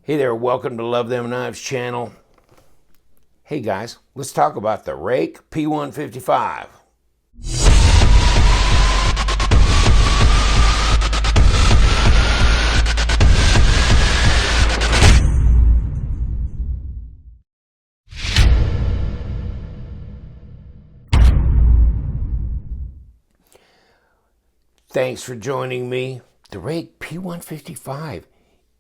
Hey there, welcome to Love Them Knives channel. Hey guys, let's talk about the Ruike P155. Thanks for joining me. The Ruike P155.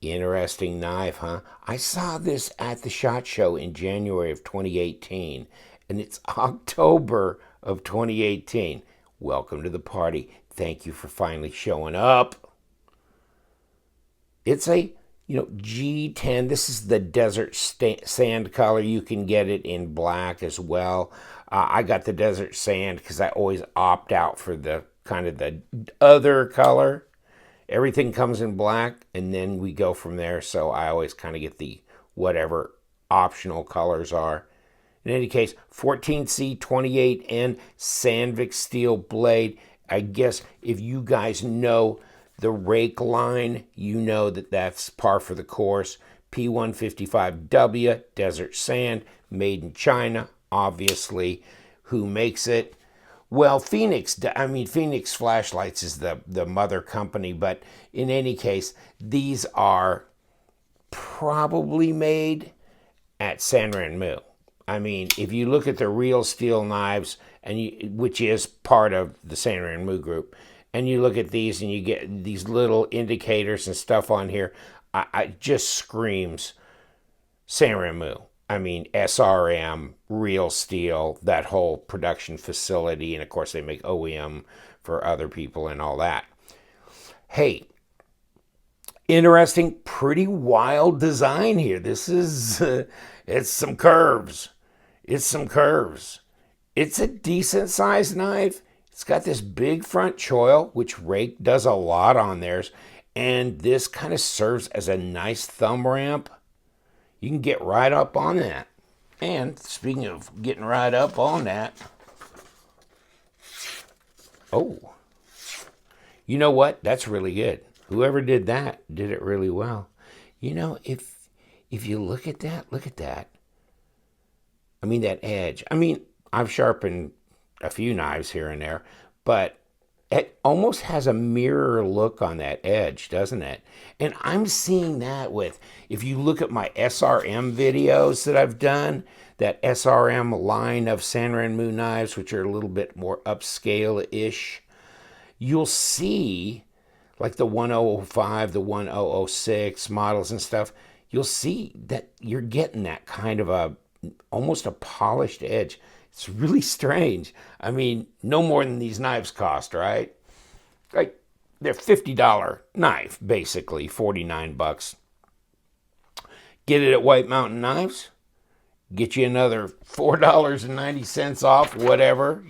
Interesting knife, huh? I saw this at the SHOT Show in January of 2018, and it's October of 2018. Welcome to the party. Thank you for finally showing up. It's a, G10. This is the desert sand color. You can get it in black as well. I got the desert sand because I always opt out for the kind of the other color. Everything comes in black, and then we go from there. So I always kind of get the whatever optional colors are. In any case, 14C 28N Sandvik steel blade. I guess if you guys know the Ruike line, you know that that's par for the course. P155W Desert Sand, made in China, obviously. Who makes it? Well, Phoenix Flashlights is the mother company, but in any case, these are probably made at Sanrenmu. I mean, if you look at the Real Steel knives, which is part of the Sanrenmu group, and you look at these and you get these little indicators and stuff on here, I just screams Sanrenmu. I mean, SRM, Real Steel, that whole production facility, and of course they make OEM for other people and all that. Hey, interesting, pretty wild design here. This is, it's some curves. It's some curves. It's a decent sized knife. It's got this big front choil, which Ruike does a lot on theirs, and this kind of serves as a nice thumb ramp. You can get right up on that. And speaking of getting right up on that, oh, you know what? That's really good. Whoever did that did it really well. You know, if you look at that. I mean, that edge. I mean, I've sharpened a few knives here and there, but it almost has a mirror look on that edge, doesn't it? And I'm seeing that with, if you look at my SRM videos that I've done, that SRM line of Sanrenmu knives, which are a little bit more upscale-ish, you'll see, like the 1005, the 1006 models and stuff, you'll see that you're getting that kind of almost a polished edge. It's really strange. I mean, no more than these knives cost, right? Like, they're $50 knife, basically, 49 bucks. Get it at White Mountain Knives. Get you another $4.90 off, whatever.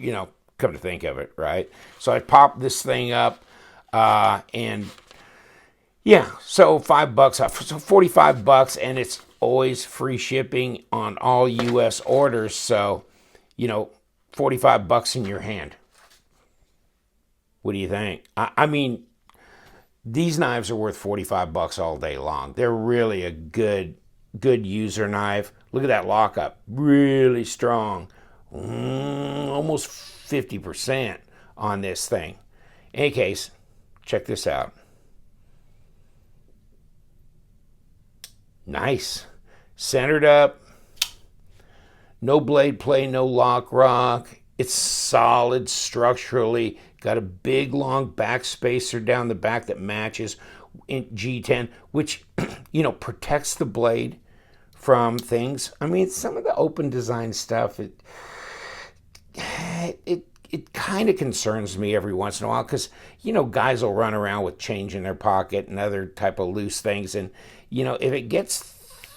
Come to think of it, right? So I popped this thing up, and yeah, so $5 off. So 45 bucks, and it's always free shipping on all U.S. orders, so 45 bucks in your hand. What do you think? I mean, these knives are worth 45 bucks all day long. They're really a good user knife. Look at that lockup. Really strong. Almost 50% on this thing. In any case, check this out. Nice. Centered up. No blade play, no lock rock. It's solid structurally. Got a big long back spacer down the back that matches in G10, which, protects the blade from things. I mean, some of the open design stuff, it kind of concerns me every once in a while because, guys will run around with change in their pocket and other type of loose things. And, if it gets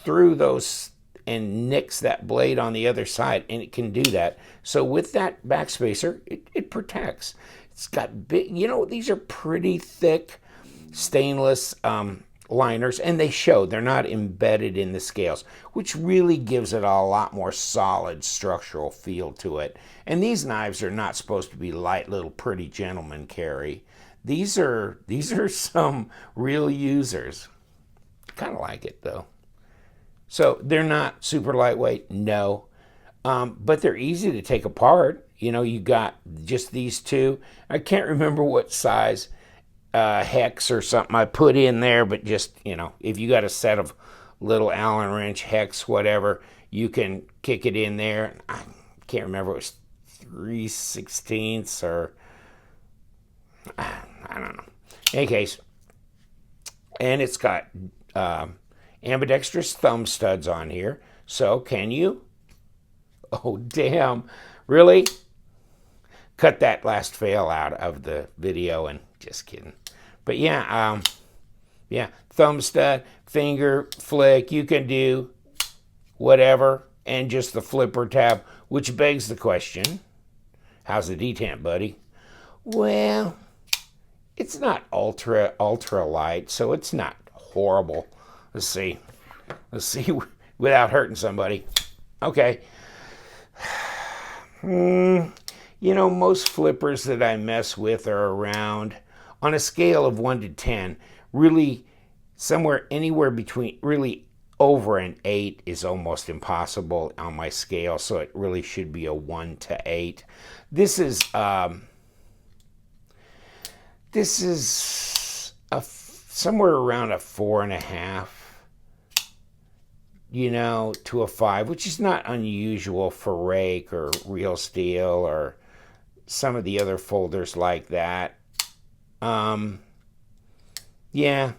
through those and nicks that blade on the other side, and it can do that. So with that back spacer, it protects. It's got big, these are pretty thick stainless liners, and they show. They're not embedded in the scales, which really gives it a lot more solid structural feel to it. And these knives are not supposed to be light little pretty gentlemen carry. These are some real users. Kind of like it though. So they're not super lightweight, no. But they're easy to take apart. You know, you got just these two. I can't remember what size hex or something I put in there, but just, you know, if you got a set of little Allen wrench, hex, whatever, you can kick it in there. I can't remember, it was 3/16 or I don't know. In any case, and it's got ambidextrous thumb studs on here. So can you? Oh, damn. Really? Cut that last fail out of the video and just kidding. But yeah, thumb stud, finger flick, you can do whatever, and just the flipper tab, which begs the question, how's the detent, buddy? Well, it's not ultra light, so it's not horrible. Let's see without hurting somebody. Okay. You know, most flippers that I mess with are around, on a scale of 1 to 10, really somewhere anywhere between, really over an 8 is almost impossible on my scale, so it really should be a 1 to 8. This is somewhere around a 4.5, you know, to a 5, which is not unusual for rake or real steel or some of the other folders like that. Yeah.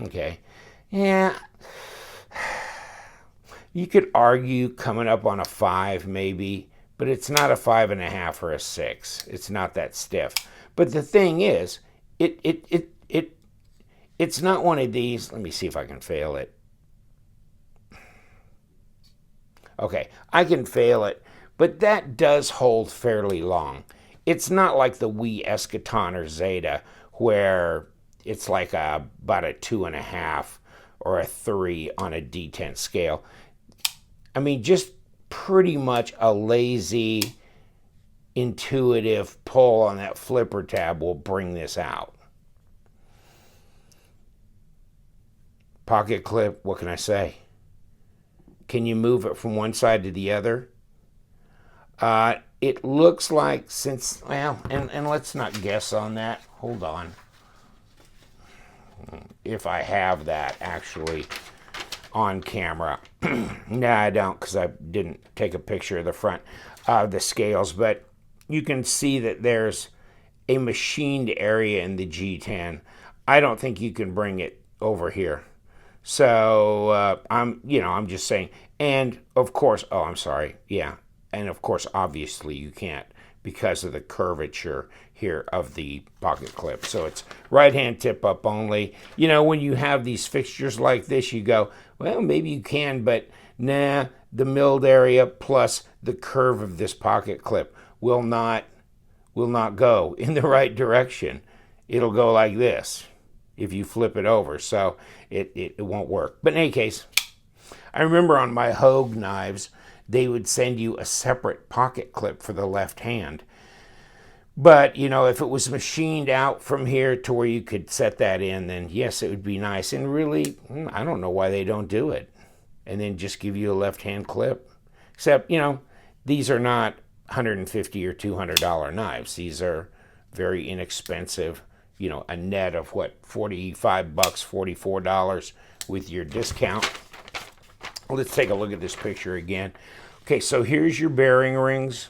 Okay. Yeah. You could argue coming up on a 5 maybe, but it's not a 5.5 or a 6. It's not that stiff. But the thing is, it's not one of these. Let me see if I can fail it. Okay, I can fail it, but that does hold fairly long. It's not like the Wii Eschaton or Zeta, where it's like about a 2.5 or a 3 on a detent scale. I mean, just pretty much a lazy, intuitive pull on that flipper tab will bring this out. Pocket clip, what can I say? Can you move it from one side to the other? It looks like, since, well, and let's not guess on that. Hold on. If I have that actually on camera. No, I don't, because I didn't take a picture of the front of the scales, but you can see that there's a machined area in the G10. I don't think you can bring it over here. So I'm just saying, and of course, oh, I'm sorry, yeah, and of course, obviously you can't because of the curvature here of the pocket clip. So it's right hand tip up only. You know, when you have these fixtures like this, you go, well, maybe you can, but nah, the milled area plus the curve of this pocket clip will not go in the right direction. It'll go like this if you flip it over, so it won't work. But in any case, I remember on my Hogue knives, they would send you a separate pocket clip for the left hand. But, you know, if it was machined out from here to where you could set that in, then yes, it would be nice. And really, I don't know why they don't do it. And then just give you a left-hand clip. Except, you know, these are not $150 or $200 knives. These are very inexpensive, you know, a net of what, $45, $44 with your discount. Let's take a look at this picture again. Okay, so here's your bearing rings.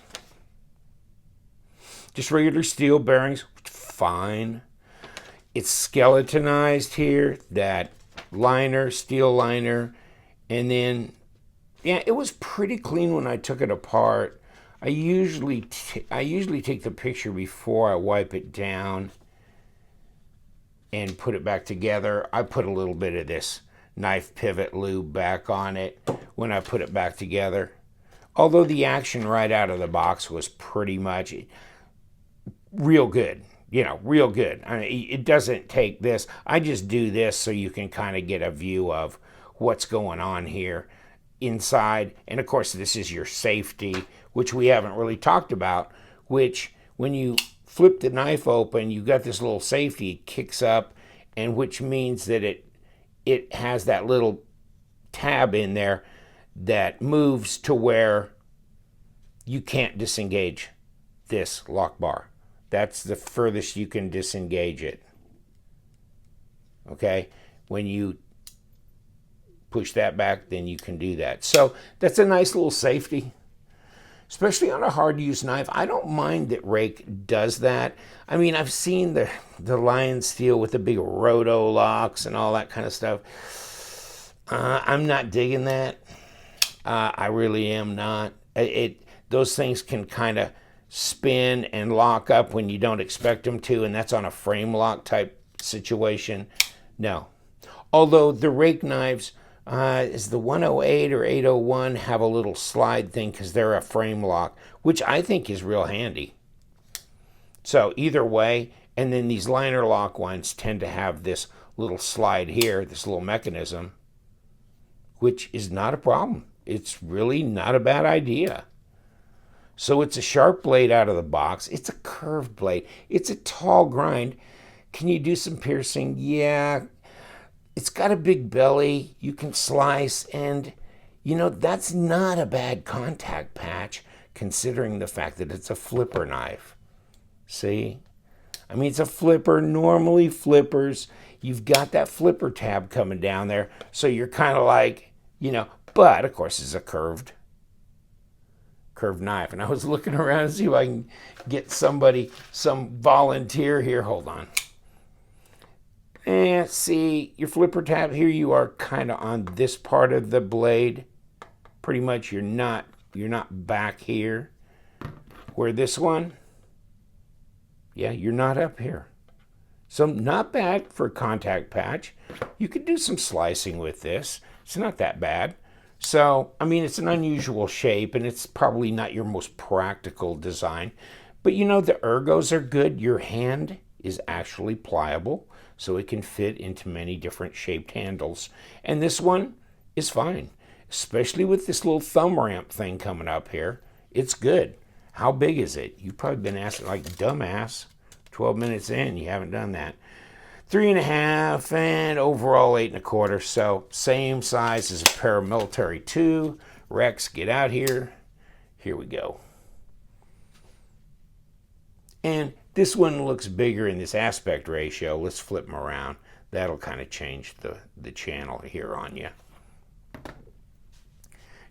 Just regular steel bearings, fine. It's skeletonized here, that liner, steel liner, and then, yeah, it was pretty clean when I took it apart. I usually take the picture before I wipe it down and put it back together. I put a little bit of this knife pivot lube back on it when I put it back together. Although the action right out of the box was pretty much real good, you know, real good. I mean, it doesn't take this. I just do this so you can kind of get a view of what's going on here inside. And of course, this is your safety, which we haven't really talked about, which when you flip the knife open, you got this little safety, it kicks up, and which means that it has that little tab in there that moves to where you can't disengage this lock bar. That's the furthest you can disengage it. Okay? When you push that back, then you can do that. So that's a nice little safety, especially on a hard to use knife. I don't mind that Ruike does that. I mean, I've seen the lion steel with the big roto locks and all that kind of stuff. I'm not digging that. I really am not. Those things can kind of spin and lock up when you don't expect them to, and that's on a frame lock type situation. No. Although the Ruike knives, is the 108 or 801 have a little slide thing because they're a frame lock, which I think is real handy. So either way, and then these Linerlock ones tend to have this little slide here, this little mechanism, which is not a problem. It's really not a bad idea. So it's a sharp blade out of the box. It's a curved blade. It's a tall grind. Can you do some piercing? Yeah. It's got a big belly. You can slice, and you know, that's not a bad contact patch considering the fact that it's a flipper knife. See? I mean, it's a flipper. Normally flippers, you've got that flipper tab coming down there, so you're kind of like, you know, but of course it's a curved knife. And I was looking around to see if I can get some volunteer here. Hold on. And see, your flipper tab, here you are kind of on this part of the blade. Pretty much you're not back here. Where this one, yeah, you're not up here. So not bad for a contact patch. You could do some slicing with this. It's not that bad. So, I mean, it's an unusual shape, and it's probably not your most practical design. But, you know, the ergos are good. Your hand is actually pliable, so it can fit into many different shaped handles. And this one is fine, especially with this little thumb ramp thing coming up here. It's good. How big is it? You've probably been asking like dumbass. 12 minutes in, you haven't done that. 3.5 and overall 8.25. So same size as a paramilitary 2. Rex, get out here. Here we go. And this one looks bigger in this aspect ratio. Let's flip them around. That'll kind of change the channel here on you.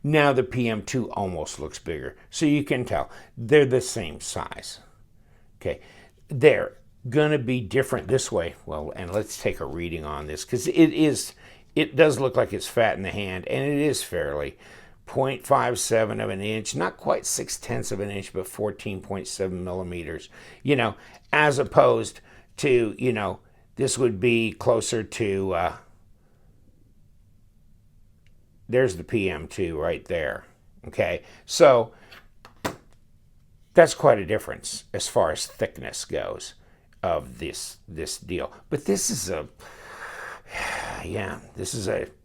Now the PM2 almost looks bigger. So you can tell they're the same size. Okay. They're going to be different this way. Well, and let's take a reading on this because it does look like it's fat in the hand, and it is fairly. 0.57 of an inch, not quite 0.6 of an inch, but 14.7 millimeters, you know, as opposed to, you know, this would be closer to, there's the PM2 right there. Okay. So that's quite a difference as far as thickness goes of this deal. But this is a,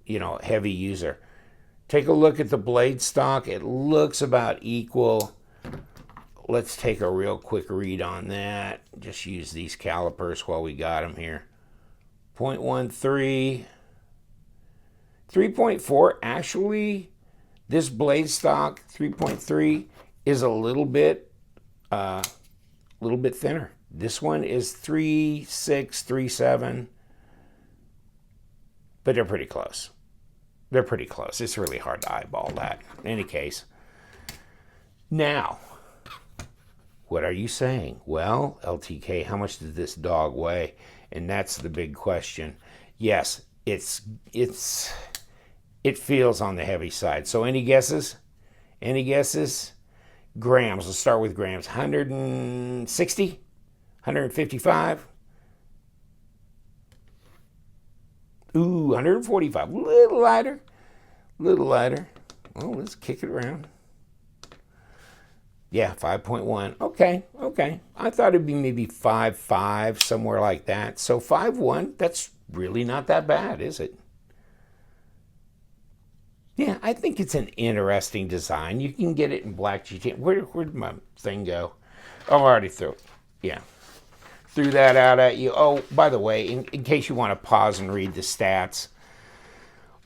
you know, heavy user. Take a look at the blade stock. It looks about equal. Let's take a real quick read on that. Just use these calipers while we got them here. 0.13, 3.4. Actually, this blade stock 3.3 is a little bit thinner. This one is 3.6, 3.7, but they're pretty close. They're pretty close. It's really hard to eyeball that. In any case, now, what are you saying? Well, LTK, how much does this dog weigh? And that's the big question. Yes, it feels on the heavy side. So any guesses? Any guesses? Grams. Let's start with grams. 160? 155? Ooh, 145. Little lighter. Little lighter. Well, let's kick it around. Yeah, 5.1. Okay. I thought it'd be maybe 5.5, somewhere like that. So 5.1, that's really not that bad, is it? Yeah, I think it's an interesting design. You can get it in black GT. Where'd my thing go? Oh, I already threw it. Yeah. Threw that out at you. Oh, by the way, in case you want to pause and read the stats,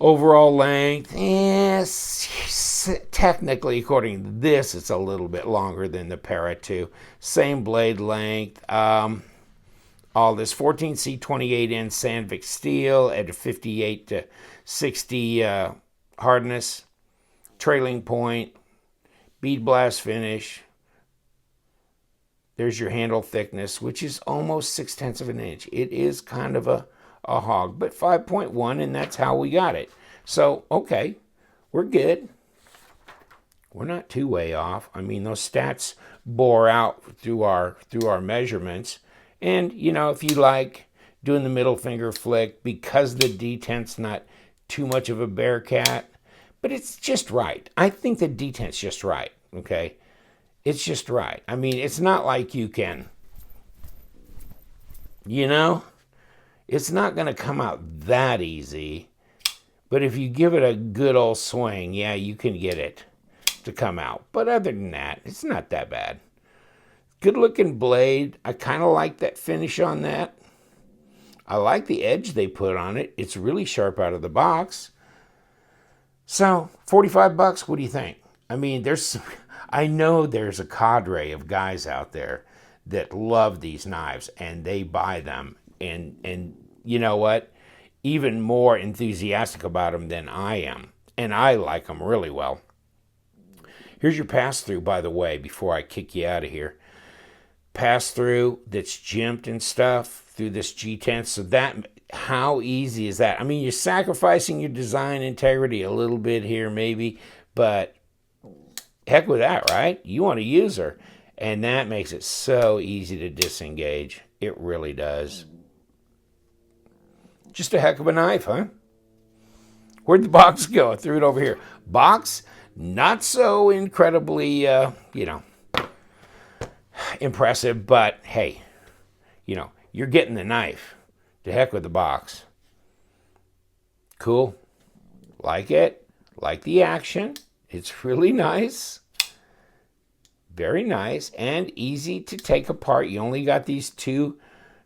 Overall length, technically, according to this, it's a little bit longer than the Para 2. Same blade length. All this 14C 28N Sandvik steel at a 58 to 60 hardness. Trailing point. Bead blast finish. There's your handle thickness, which is almost 0.6 of an inch. It is kind of a hog, but 5.1, and that's how we got it. So, okay, we're good. We're not too way off. I mean, those stats bore out through our measurements. And, you know, if you like doing the middle finger flick, because the Detent's not too much of a bear cat, but it's just right. I think the Detent's just right, okay? It's just right. I mean, it's not like you can, you know, it's not going to come out that easy. But if you give it a good old swing, yeah, you can get it to come out. But other than that, it's not that bad. Good looking blade. I kind of like that finish on that. I like the edge they put on it. It's really sharp out of the box. So, $45, what do you think? I mean, I know there's a cadre of guys out there that love these knives and they buy them. And you know what? Even more enthusiastic about them than I am. And I like them really well. Here's your pass-through, by the way, before I kick you out of here. Pass-through that's jimped and stuff through this G10. So that, how easy is that? I mean, you're sacrificing your design integrity a little bit here maybe, but heck with that, right? You want to use her. And that makes it so easy to disengage. It really does. Just a heck of a knife, huh? Where'd the box go? I threw it over here. Box, not so incredibly, impressive, but hey, you're getting the knife. To heck with the box. Cool. Like it. Like the action. It's really nice. Very nice and easy to take apart. You only got these two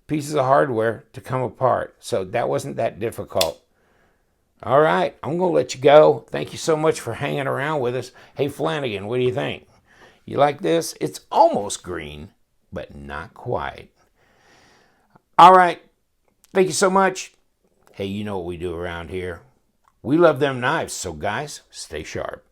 pieces of hardware to come apart. So that wasn't that difficult. All right, I'm going to let you go. Thank you so much for hanging around with us. Hey, Flanagan, what do you think? You like this? It's almost green, but not quite. All right, thank you so much. Hey, you know what we do around here. We love them knives, so guys, stay sharp.